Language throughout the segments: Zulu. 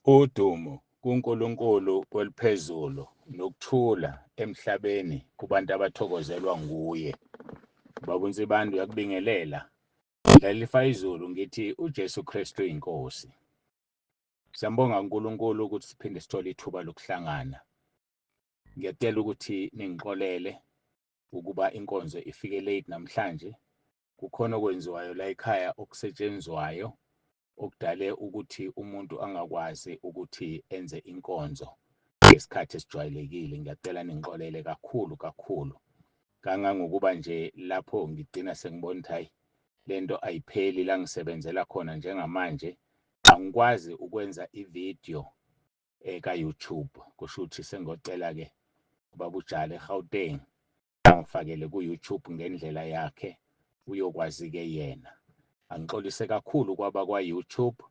Udumo kuNkulunkulu oluphezulu nokuthula emhlabeni kubantu abathokozelwa nguye. Baba uNsibanda uyakubingelela. Ngidlalifa izulu ngithi uJesu Kristu inkosi. Siyambonga uNkulunkulu ukuthi siphinde sithole ithuba lokuhlangana. Ngiyacela ukuthi ningixolele ukuba inkonzo ifike late namhlanje. Kukhona okwenziwayo la ekhaya okusetshenzwayo okudale ukuthi umuntu angakwazi ukuthi enze inkonzo ngesikhathi esijwayelekile. Ngiyacela ningixolele kakhulu. Kangangokuba nje lapho ngigcina sengibona ukuthi hayi lento ayipheli la ngisebenzela khona njengamanje angikwazi ukwenza ivideo ka-YouTube. Kusho ukuthi sengocela-ke ubaba uJali eGauteng angifakele ku-YouTube ngendlela yakhe uyokwazi-ke yena. Angixolise kakhulu kwaba kwa-YouTube.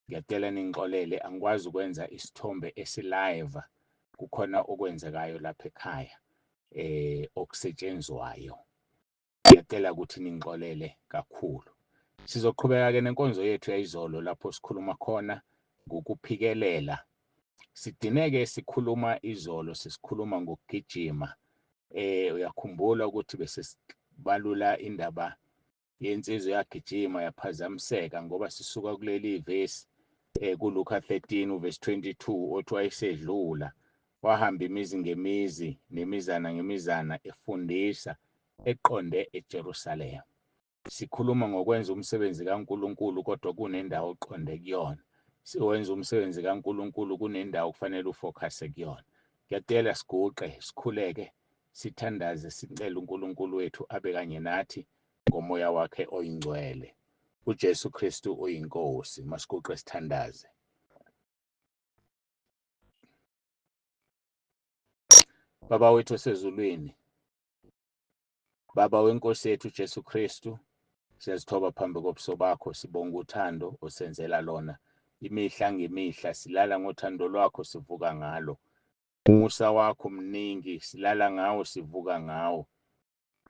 Ngiyacela ningixolele angikwazi ukwenza isithombe esilive. Kukhona okwenzekayo lapha ekhaya okusetshenzwayo. Ngiyacela ukuthi ningixolele kakhulu. Sizoqhubeka-ke nenkonzo yethu yayizolo lapho sikhuluma khona ngokuphikelela. Sidineke sikhuluma izolo sisikhuluma ngokugijima. Uyakhumbula ukuthi bese sibalula indaba yensizwa yagijima yaphazamiseka ngoba sisuka kuleli vesi kuLuka 13 uvesi 22 othi wayesedlula wahamba imizi ngemizi nemizana ngemizana efundisa eqonde eJerusalema. Sikhuluma ngokwenza umsebenzi kaNkulunkulu kodwa kunendawo oqonde kuyona. Siwenza umsebenzi kaNkulunkulu kunendawo kufanele ufocuse kuyona. Ngiyacela siguqe sikhuleke sithandaze sicela uNkulunkulu wethu abe kanye nathi ngomoya wakhe oyingcwele. uJesu Kristu uyinkosi. Masiguqe sithandaze. Baba wethu osezulwini, Baba wenkosi yethu uJesu Kristu, siyazithoba phambi kobuso bakho sibonga uthando osenzela lona. Imihla ngemihla silala ngothando lwakho sivuka ngalo. Umusa wakho mningi silala ngawo sivuka ngawo.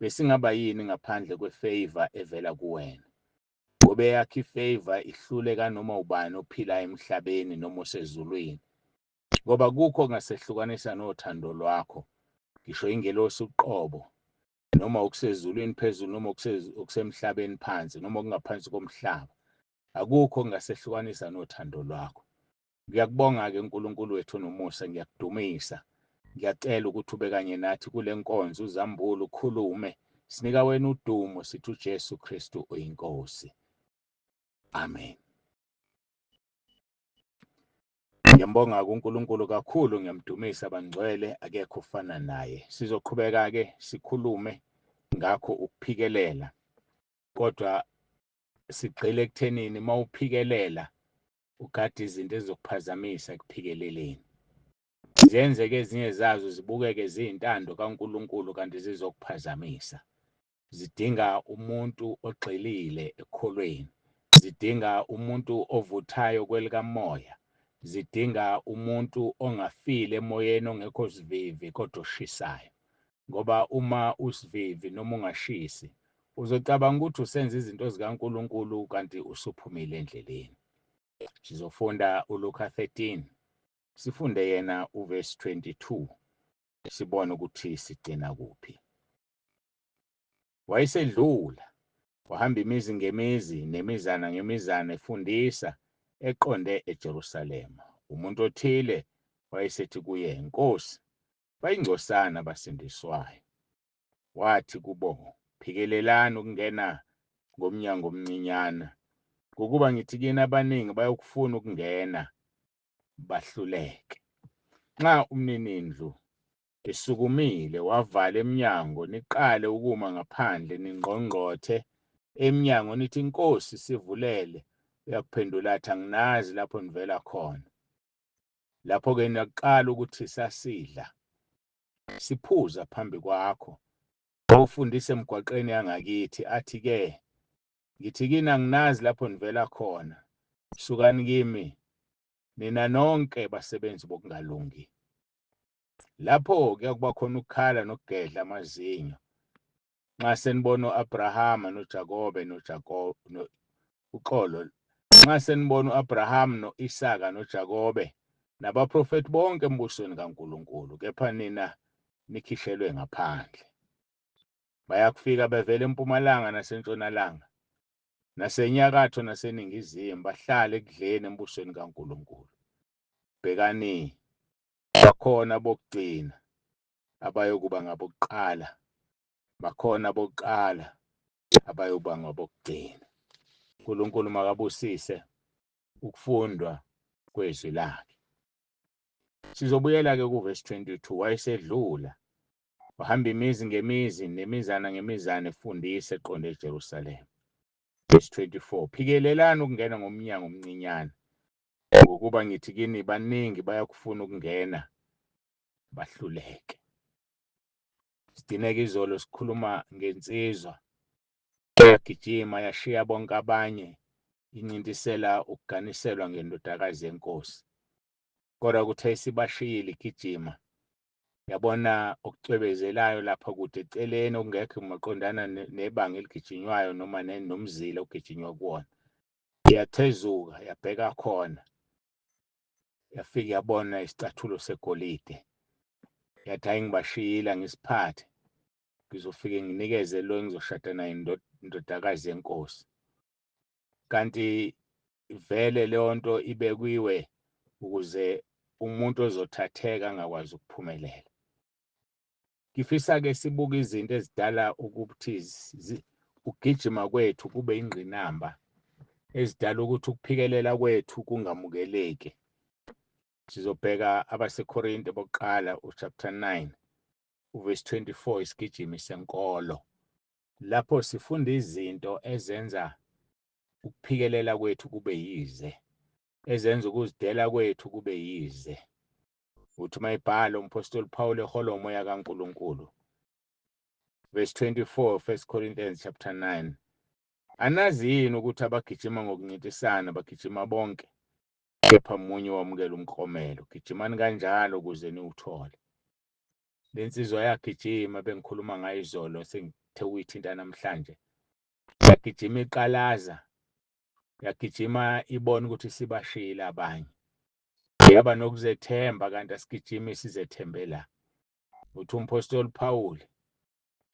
Besingaba yini ngaphandle kwefavor evela kuwena? Ngoba yakhe ifavor ihluleka noma ubani ophilayo emhlabeni noma osezulwini. Ngoba kukho ngasehlukanisa nothando lwakho. Ngisho ingelosi uqobo noma ukusezulwini phezulu noma okusemhlabeni phansi noma okungaphansi komhlaba. Akukho ngasehlukanisa nothando lwakho. Ngiyakubonga-ke uNkulunkulu wethu nomusa, ngiyakudumisa. Ngiyacela ukuthi ube kanye nathi kule nkonzo uzambule ukhulume. Sinika wena udumo sithi uJesu Kristu uyinkosi. Amen. Ngiyambonga uNkulunkulu kakhulu, ngiyamdumisa abangcwele, akekho ufana naye. Sizoqhubeka-ke sikhulume ngakho ukuphikelela. Kodwa sigqile ekuthenini mawuphikelela ugade izinto ezizokuphazamisa ekuphikeleleni. Ziyenzeke ezinye zazo zibukeke ziyintando kaNkulunkulu kanti zizokuphazamisa. Zidinga umuntu ogxilile ekukholweni. Zidinga umuntu ovuthayo kwelikamoya. Zidinga umuntu ongafile emoyeni ongekho sivivi kodwa oshisayo. Ngoba uma usivivi noma ungashisi uzocabanga ukuthi usenza izinto zikaNkulunkulu kanti usuphumile endleleni. Sizofunda uLuka 13. Sifunde yena uvesi 22. Sibone ukuthi sigcina kuphi. Wayesedlula wahamba imizi ngemizi nemizana ngemizana efundisa eqonde eJerusalema. Umuntu othile wayesethi kuye, "Nkosi, bayingcosana abasindiswayo." Wathi kubo, "Phikelelani ukungena ngomnyango omncinyana. Ngokuba ngithi kini abaningi bayokufuna ukungena bahluleke. Nxa umninindlu esukumile wavala eminyango, niqale ukuma ngaphandle ningqongqothe eminyango nithi, 'Nkosi, sivulele.' Uyakuphendula athi, 'Anginazi lapho nivela khona.' Lapho-ke niyaqala ukuthi sasidla siphuza phambi kwakho. Wawufundisa emgwaqeni yangakithi athi-ke, ngithi kini anginazi lapho nivela khona. Sukani kimi nina nonke basebenzi bokungalungi." Lapho kuyakuba khona ukukhala nokugedla amazinyo. Nxa senibona u-Abrahama noJakobe uxolo nxa senibona u-Abraham no-Isaka noJakobe nabaprofethi bonke embusweni kaNkulunkulu, kepha nina nikhishelwe ngaphandle. Bayakufika bevela empumalanga nasentshonalanga, nasenyakatho naseningizimu, bahlale ekudleni embusweni kaNkulunkulu. Bhekani, bakhona bokugcina abayokuba ngabokuqala, bakhona bokuqala abayokuba ngabokugcina. uNkulunkulu makabusise ukufundwa kwezwi lakhe. Sizobuyela-ke kuverse 22. Wayesedlula wahamba imizi ngemizi nemizana ngemizana efundisa eqonde eJerusalema. Verse 24. Phikelelani ukungena ngomnyango omncinyane, ngokuba ngithi kini baningi bayakufuna ukungena bahluleke. Sidineka izolo sikhuluma ngensizwa yagijima yashiya bonke abanye incintisela ukuganiselwa ngendodakazi yenkosi. Kodwa kuthe isibashiyile igijima yabona okucwebezelayo lapha kude eceleni okungekho maqondana nebanga eligijinywayo noma nomzila ogijinywa kuwona. Yathezuka yabheka khona, yafika yabona isicathulo segolide. Yathi hayi ngibashiyile ngisiphathe, ngizofike nginikeze lo engizoshada naye indodakazi yenkosi. Kanti vele leyo nto ibekwiwe ukuze umuntu ozothatheka angakwazi ukuphumelela. Ngifisa-ke sibuke izinto ezidala ukuthi ukugijima kwethu kube ingqinamba, ezidala ukuthi ukuphikelela kwethu kungamukeleki. Sizobheka abaseKorinte bokuqala uchapter 9 uverse 24, isigijimi senkolo. Lapho sifunda izinto ezenza ukuphikelela kwethu kube yize, ezenza ukuzidela kwethu kube yize. Uthi mayibhala umpostoli Paul ehola umoya kaNkulunkulu. Verse 24, 1 Corinthians chapter 9. Anazi yini ukuthi abagijima ngokuncintisana bagijima bonke, kepha munye wamukela umklomelo? Gijimani kanjalo ukuze niwuthole. Le nsizwa yagijima bengikhuluma ngayo izolo, sengithe uyithinta namhlanje. Yagijima iqalaza, yagijima ibona ukuthi sibashiyile abanye. Yaba nokuzethemba kanti asigijimi sizethembe la. Uthi umpostoli Paul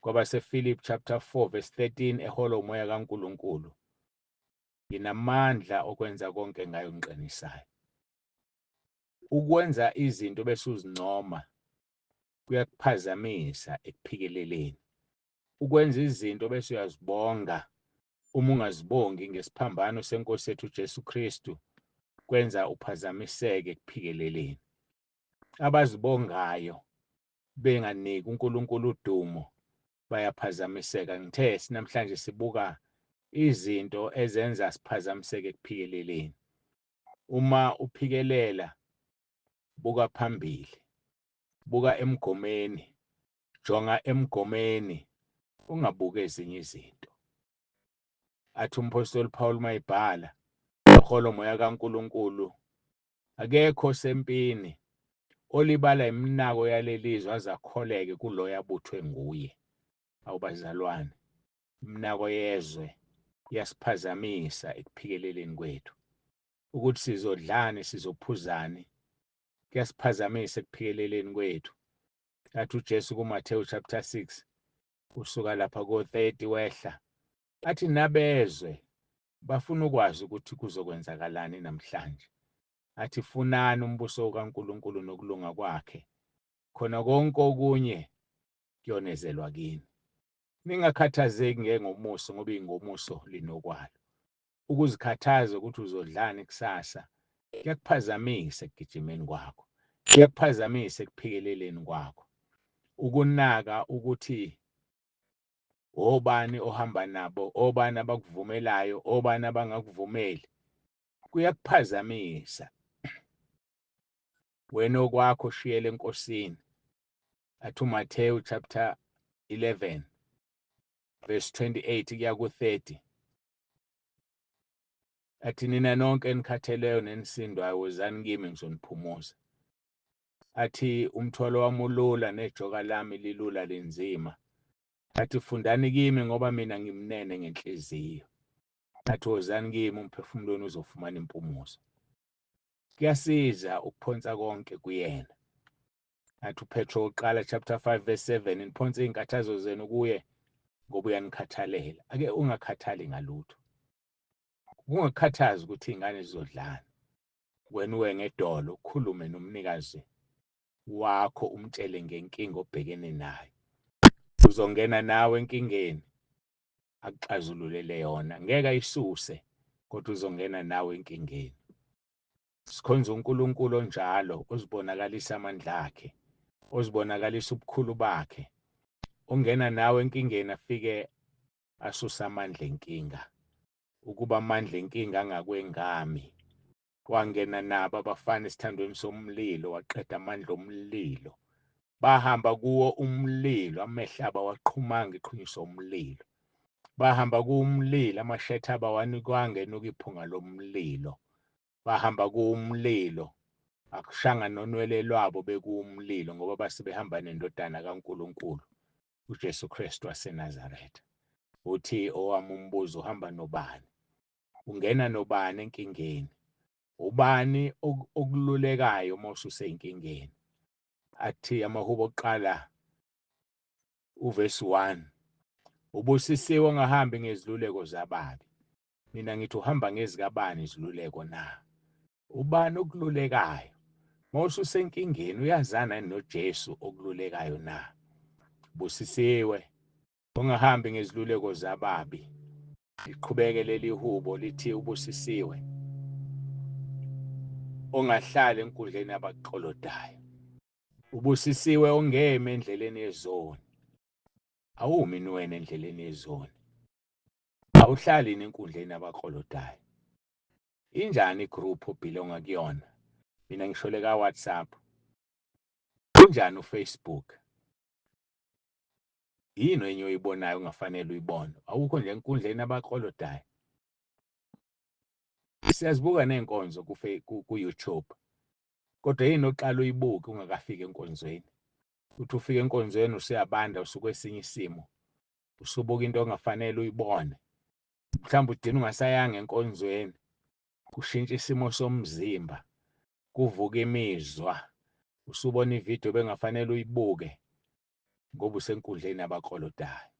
kwabasePhilippi chapter 4 verse 13 ehola umoya kaNkulunkulu, nginamandla okwenza konke ngayo ngiqinisayo. Ukwenza izinto bese uzincoma kuyakuphazamisa ekuphikeleleni. Ukwenza izinto bese uyazibonga uma ungazibongi ngesiphambano seNkosi yethu uJesu Kristu kwenza uphazamiseke ekuphikeleleni. Abazibongayo benganiki uNkulunkulu udumo bayaphazamiseka. Ngithe namhlanje sibuka izinto ezenza siphazamiseke ekuphikeleleni. Uma uphikelela, buka phambili, buka emgomeni, jonga emgomeni, ungabuki ezinye izinto. Athi umpostoli Paul mayibhala ehola umoya kaNkulunkulu, akekho sempini olibala iminako yalelizwe azakholeke kulo yabuthwe nguye. Awubazalwane, iminako yezwe iyasiphazamisa ekuphikeleleni kwethu. Ukuthi sizodlani sizophuzani kuyasiphazamisa ekuphikeleleni kwethu. Athi uJesu kuMathewu chapter 6 usuka lapha ko-30 wehla, athi nabezwe bafuna ukwazi ukuthi kuzokwenzakalani namhlanje. Athi funani umbuso kaNkulunkulu nokulunga kwakhe, khona konke okunye kuyonezelwa kini. Ningakhathazeki ngengomuso ngoba ingomuso linokwalo. Ukuzikhathaza ukuthi uzodlani kusasa kuyakuphazamisa ekugijimeni kwakho, kuyakuphazamisa ekuphikeleleni kwakho. Ukunaka ukuthi obani ohamba nabo, obani abakuvumelayo, obani abangakuvumeli, kuyakuphazamisa. Wena okwakho shiyele enkosini. Athi uMathewu chapter 11 verse 28 kuya ku-30. Athi nina nonke enikhatheleyo nenisindwayo wozani kimi ngizoniphumuza. Athi umthwalo wami ulula nejoka lami lilula linzima. Athi fundani kimi ngoba mina ngimnene ngenhliziyo. athi wozani kimi umphefumulweni uzofumana impumuzo. Kuyasiza ukuphonsa konke kuyena. Athi uPetro oqala chapter 5 verse 7, niphonse izinkathazo zenu kuye ngoba uyanikhathalela. Ake ungakhathali ngalutho. Ungakhathazi ukuthi izingane zizodlana. Wena uwe ngedolo ukhulume nomnikazi wakho umtshele ngenkinga obhekene nayo. Uzongena nawe enkingeni akuxazululele yona. Ngeke ayisuse kodwa uzongena nawe enkingeni. Sikhonza uNkulunkulu onjalo, ozibonakalisa amandla akhe, ozibonakalisa ubukhulu bakhe. Ongena nawe enkingeni afike asusa amandla enkinga. Ukuba amandla enkinga angakwengami. Wangena nabo abafana esithandweni somlilo waqeda amandla omlilo. Bahamba kuwo umlilo, amehlo abo awaqhumanga iqhunyiso omlilo. Bahamba kuwumlilo, amashetha abo awanikwanga enuka iphunga lomlilo. Bahamba kuwumlilo, akushanga nonwele lwabo bekuwumlilo ngoba basebehamba nendodana kaNkulunkulu, uJesu Kristu waseNazaretha. Uthi owami umbuzo uhamba nobani? Ungena nobani enkingeni? Ubani okululekayo uma ususenkingeni? Athi amaHubo okuqala uverse 1. Ubusisiwe ongahambi ngeziluleko zababi. Mina ngithi uhamba ngezikabani iziluleko na? Ubani okululekayo? Uma ususenkingeni uyazana noJesu okululekayo na? Busisiwe ongahambi ngeziluleko zababi. Liqhubeke leli hubo lithi ubusisiwe ongahlali enkundleni yabaxolodayo. Ubusisiwe ongemi endleleni yezoni. Awumi wena endleleni yezoni. Awuhlali enkundleni yabaxolodayo. Injani igroup obhilonga kuyona? Mina ngishole ka WhatsApp. Injani uFacebook? Yini enye oyibonayo ungafanele uyibone? Awukho nje enkundleni yabaxolodayo. Siyazibuka nenkonzo ku-YouTube. Kodwa yini oqala uyibuke ungakafika enkonzweni? Uthi ufika enkonzweni usuyabanda usuke esinye isimo. Usubuka into ongafanele uyibone. Mhlawumbe udina ungasayanga enkonzweni. Kushintsha isimo somzimba. Kuvuka imizwa. Usubona ividiyo bengafanele uyibuke ngoba usenkundleni yabaxolodayo.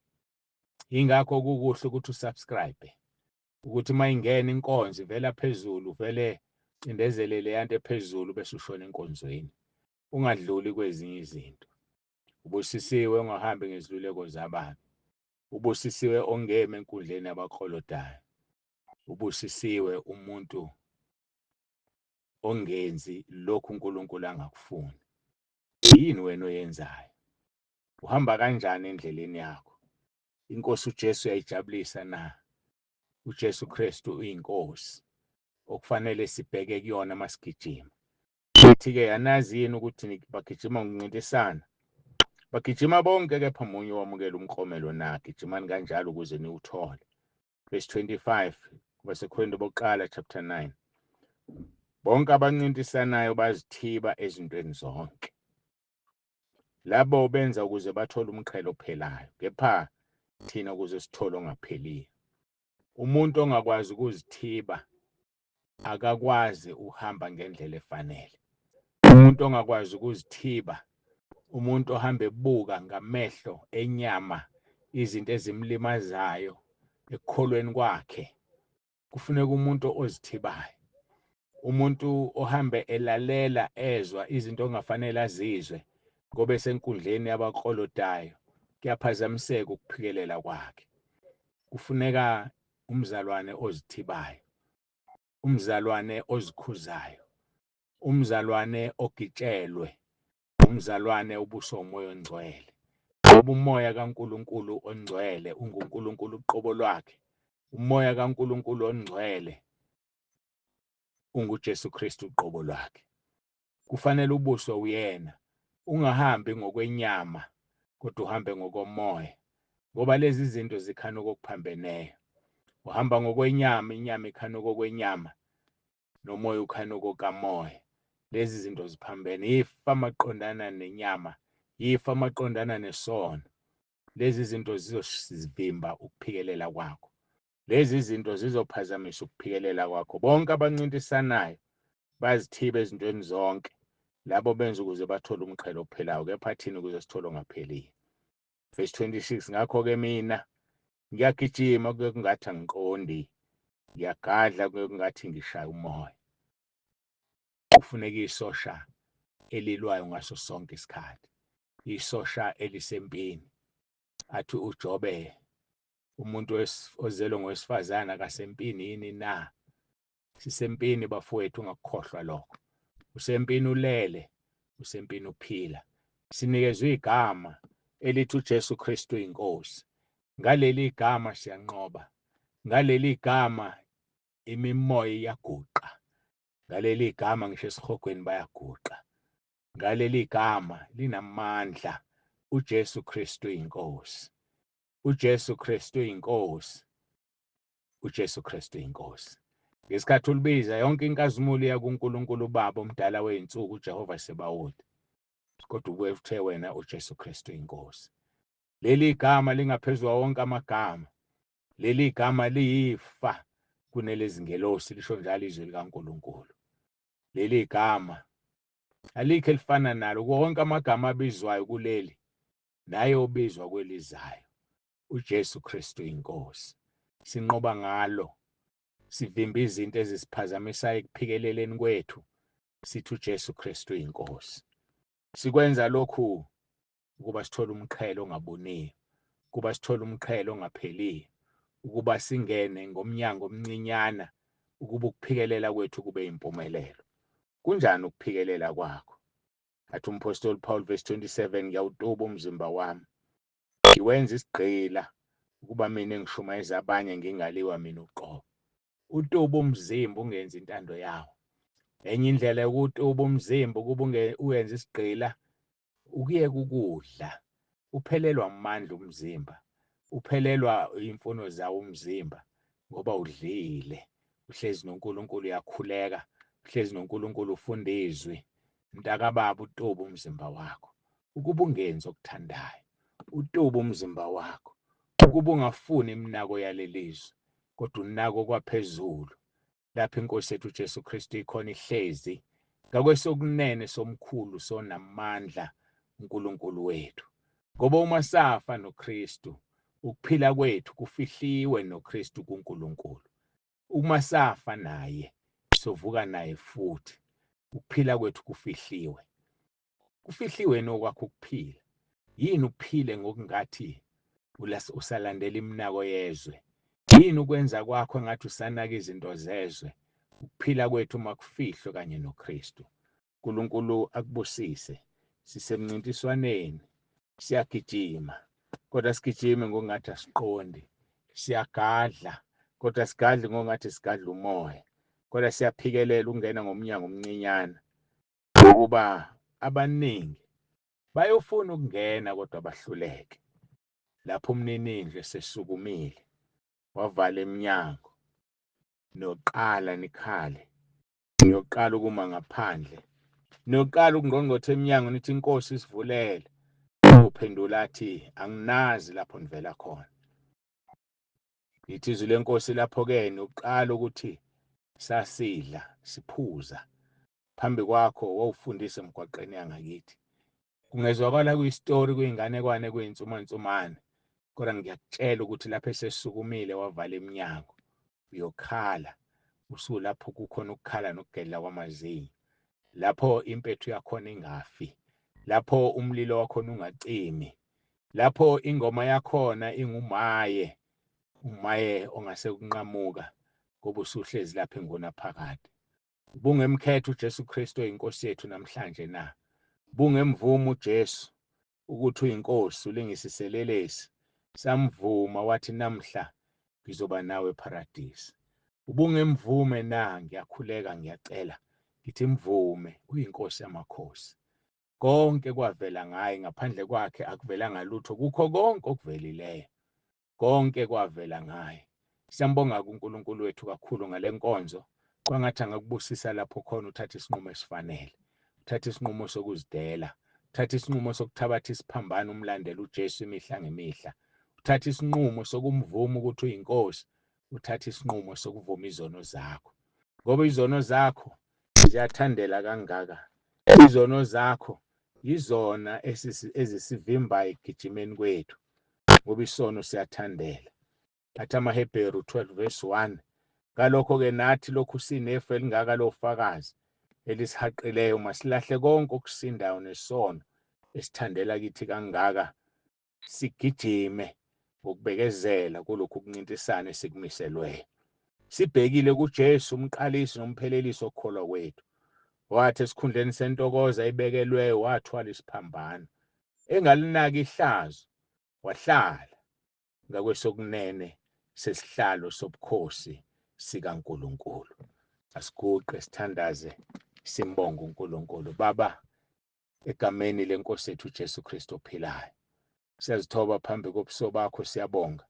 Ingakho kukuhle ukuthi usubscribe. Ukuthi mayingena inkonzo ivela phezulu vele cindezele le yanto ephezulu bese ushona enkonzweni. Ungadluli kwezinye izinto. Ubusisiwe ongahambi ngeziluleko zababi. Ubusisiwe ongemi enkundleni yabaxolodayo. Ubusisiwe umuntu ongenzi lokhu uNkulunkulu angakufuni. Yini wena oyenzayo? Uhamba kanjani endleleni yakho? Inkosi uJesu uyayijabulisa na? uJesu Kristu uyinkosi okufanele sibheke kuyona masigijima. Futhi-ke yanazi yini ukuthi bagijima ngokuncintisana? Bagijima bonke kepha munye wamukela umklomelo na? Gijimani kanjalo ukuze niwuthole. Verse 25 kwaseKorinte bokuqala chapter 9. Bonke abancintisanayo bazithiba ezintweni zonke. Labo benza ukuze bathole umqhele ophelayo, kepha thina ukuze sithole ongapheliyo. Umuntu ongakwazi ukuzithiba akakwazi uhamba ngendlela efanele. Umuntu ongakwazi ukuzithiba, umuntu ohamba ebuka ngamehlo enyama izinto ezimlimazayo ekukholweni kwakhe, kufuneka umuntu ozithibayo. Umuntu ohambe elalela ezwa izinto ongafanele azizwe ngoba esenkundleni yabaxolodayo kuyaphazamiseka ukuphikelela kwakhe. Kufuneka umzalwane ozithibayo, umzalwane ozikhuzayo, umzalwane ogitshelwe, umzalwane ubuso umoya ongcwele. Ngoba umoya kaNkulunkulu ongcwele unguNkulunkulu uqobo lwakhe. Umoya kaNkulunkulu ongcwele unguJesu Kristu uqobo lwakhe. Kufanele ubuso uyena, ungahambi ngokwenyama kodwa uhambe ngokomoya. Ngoba lezi zinto zikhanuka okuphambeneyo. Uhamba ngokwenyama, inyama ikhanuka okwenyama, nomoya ukhanuka okamoya. Lezi zinto ziphambene. Ifa maqondana nenyama, ifa maqondana nesono. Lezi zinto zizosivimba ukuphikelela kwakho. Lezi zinto zizophazamisa ukuphikelela kwakho. Bonke abancintisanayo bazithibe ezintweni zonke, labo benza ukuze bathole umqhele ophelayo, kepha thina ukuze sithole ongapheliyo. Verse 26, ngakho-ke mina ngiyagijima kuye kungathi angiqondi, ngiyagadla kuye kungathi ngishaya umoya. Kufuneka isosha elilwayo ngaso sonke isikhathi, isosha elisempini. Athi uJobe, umuntu ozelwe ngowesifazane akasempini yini na? Sisempini bafowethu, ungakukhohlwa lokho. Usempini ulele, usempini uphila. Sinikezwe igama elithi uJesu Kristu inkosi. Ngaleli gama siyanqoba, ngaleli gama imimoya iyaguqa, ngaleli gama ngisho esihogweni bayaguqa, ngaleli gama linamandla. uJesu Kristu inkosi, uJesu Kristu inkosi, uJesu Kristu inkosi. Ngesikhathi ulibiza yonke inkazimulo iya kuNkulunkulu Baba omdala wey'nsuku, uJehova Sebawothi, kodwa ubuye uthe wena uJesu Kristu inkosi. Leli gama lingaphezulu wonke amagama, leli gama liyifa kunelezi ngelosi, lisho njalo izwi likaNkulunkulu. Leli gama alikho elifana nalo kuwo wonke amagama abizwayo kuleli, naye obizwa kwelizayo, uJesu Kristu inkosi. Sinqoba ngalo, sivimba izinto ezisiphazamisayo ekuphikeleleni kwethu, sithi uJesu Kristu inkosi. Sikwenza lokhu ukuba sithole umqhele ongabuniyo, ukuba sithole umqhele ongapheliyo, ukuba singene ngomnyango omncinyana, ukuba ukuphikelela kwethu kube impumelelo. Kunjani ukuphikelela kwakho? Athi umpostoli Paul verse 27, ngiyawutuba umzimba wami, ngiwenza isigqila ukuba mina ngishumayeza abanye ngingaliwa mina uqobo. Utuba umzimba ungenza intando yawo. Enye indlela yokutuba umzimba ukuba uyenza isigqila, ukuyeka ukudla. Uphelelwa amandla umzimba, uphelelwa imfuno zawo umzimba ngoba udlile. Uhlezi noNkulunkulu uyakhuleka, uhlezi noNkulunkulu ufunda izwi. Mntakababa, utuba umzimba wakho ukuba ungenzi okuthandayo, utuba umzimba wakho ukuba ungafuni iminako yalelizwe, kodwa unako kwaphezulu, lapho inkosi yethu uJesu Kristu ikhona ihlezi ngakwesokunene somkhulu sonamandla uNkulunkulu wethu. Ngoba uma safa noKristu, ukuphila kwethu kufihliwe noKristu kuNkulunkulu. Uma safa naye, sovuka naye futhi. Ukuphila kwethu kufihliwe. Kufihliwe nokwakho ukuphila. Yini uphile ngokungathi usalandela iminako yezwe? Yini ukwenza kwakho engathi usanaka izinto zezwe? Ukuphila kwethu uma kufihlwe kanye noKristu. uNkulunkulu akubusise. Sisemncintiswaneni, siyagijima, kodwa sigijime ngokungathi asiqondi. Siyagadla, kodwa sigadle ngokungathi sigadla umoya. Kodwa siyaphikelela ukungena ngomnyango omncinyana, ngokuba abaningi bayofuna ukungena kodwa bahluleke. Lapho umninindlu esesukumile, wavala eminyango, noqala nikhale, niyoqala ukuma ngaphandle, niyoqala ukungqongqotha eminyango nithi inkosi isivulele. Uphendula athi anginazi lapho nivela khona. Lithi izwi lenkosi lapho-ke niyoqala ukuthi sasidla siphuza phambi kwakho wawufundisa emgwaqeni yangakithi. Kungezwakala kuyisitori kuyinganekwane kuyinsumansumane, kodwa ngiyakutshela ukuthi lapho esesukumile wavala eminyango uyokhala. Usulapho kukhona ukukhala nokugedla kwamazinyo, lapho impethu yakhona ingafi, lapho umlilo wakhona ungacimi, lapho ingoma yakhona ingumaye, umaye ongase kunqamuka ngoba usuhlezi lapho engunaphakade. Bungemkhetha uJesu Kristu oyinkosi yethu namhlanje na? Bungemvuma uJesu ukuthi uyinkosi, ulingisiselelesi. Samvuma wathi namhla ngizoba nawe eparadisi. Ubungemvume na? Ngiyakhuleka ngiyacela, ngithi mvume, uyinkosi yamakhosi. Konke kwavela ngaye, ngaphandle kwakhe akuvelanga lutho. Kukho konke okuvelileyo, konke kwavela ngaye. Siyambonga kuNkulunkulu wethu kakhulu ngale nkonzo. Kwangathi angakubusisa lapho khona uthatha isinqumo esifanele, uthatha isinqumo sokuzidela, uthatha isinqumo sokuthabatha isiphambano umlandela uJesu imihla ngemihla, uthatha isinqumo sokumvuma ukuthi uyinkosi, uthathe isinqumo sokuvuma izono zakho, ngoba izono zakho ziyathandela kangaka. Izono zakho yizona ezisivimbayo ekugijimeni kwethu, ngoba isono siyathandela. Athi amaHebheru 12:1, ngalokho-ke nathi lokhu sinefu elingaka lofakazi elisihaqileyo masilahle konke okusindayo nesono esithandela kithi kangaka, sigijime ngokubekezela kulokhu kuncintisana esikumiselweyo. Sibhekile kuJesu umqalisi nomphelelisi wokukholwa kwethu, wathi esikhundleni sentokozo ayibekelweyo wathwala isiphambano, engalinaki ihlazo, wahlala ngakwesokunene sesihlalo sobukhosi sikaNkulunkulu. Asiguqe sithandaze simbonge uNkulunkulu. Baba, egameni lenkosi yethu uJesu Kristu ophilayo, siyazithoba phambi kobuso bakho, siyabonga.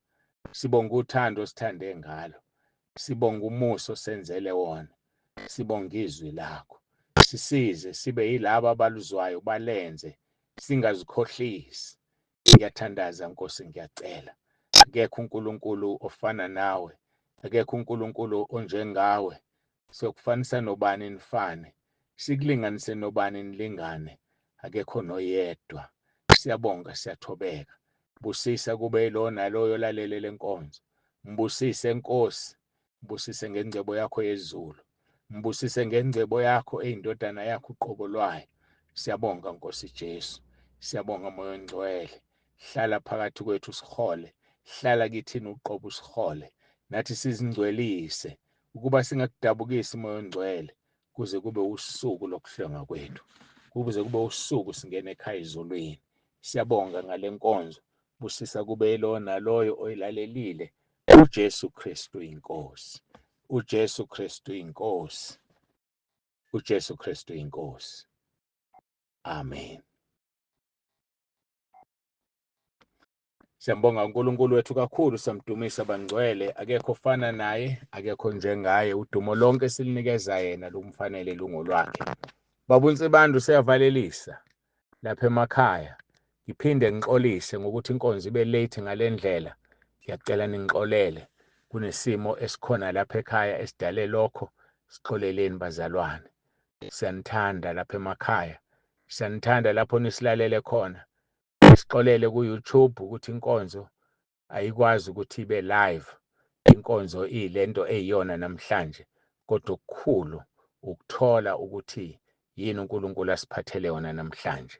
Sibonga uthando osithande ngalo, sibonga umusa osenzele wona, sibonga izwi lakho. Sisize sibe yilabo abaluzwayo balenze, singazikhohlisi. Ngiyathandaza Nkosi, ngiyacela. Akekho uNkulunkulu ofana nawe, akekho uNkulunkulu onjengawe. Sokufanisa nobani nifane, sikulinganise nobani nilingane, akekho noyedwa. Siyabonga, siyathobeka. Busisa kube yilo naloyo olalele le nkonzo. Mbusise Nkosi, mbusise ngengcebo yakho yezulu, mbusise ngengcebo yakho eyindodana yakho uqobo lwayo. Siyabonga Nkosi Jesu, siyabonga Moya Ongcwele. Hlala phakathi kwethu usihole, hlala kithini uqobo usihole, nathi sizingcwelise ukuba singakudabukisi Moya Ongcwele, kuze kube usuku lokuhlengwa kwethu, kuze kube usuku singena ekhaya ezulwini. Siyabonga ngale nkonzo, busisa kube yilo naloyo oyilalelile. uJesu Kristu inkosi, uJesu Kristu inkosi, uJesu Kristu inkosi. Amen. Siyambonga uNkulunkulu wethu kakhulu, samdumisa bangcwele. Akekho ofana naye, akekho njengaye. Udumo lonke silinikeza yena, lumfanele lungolwakhe. Baba uNsibandu, siyavalelisa lapha emakhaya. Ngiphinde ngixolise ngokuthi inkonzo ibe late ngale ndlela. Ngiyacela ningixolele. Kunesimo esikhona lapha ekhaya esidale lokho. Sixoleleni bazalwane. Siyanithanda lapha emakhaya. Siyanithanda lapho nisilalele khona. Sixolele ku-YouTube ukuthi inkonzo ayikwazi ukuthi ibe live. Inkonzo iyilento eyiyona namhlanje, kodwa okukhulu ukuthola ukuthi yini uNkulunkulu asiphathele yona namhlanje.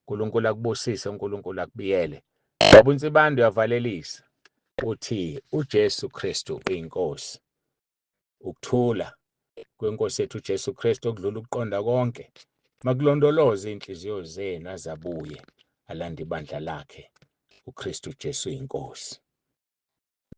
uNkulunkulu akubusise, uNkulunkulu akubiyele. Baba uNsibandu uyavalelisa uthi uJesu Kristu uyinkosi. Ukuthula kwenkosi yethu uJesu Kristu okudlula ukuqonda konke makulondoloze inhliziyo zenu azabuye alanda ibandla lakhe. uKristu Jesu inkosi.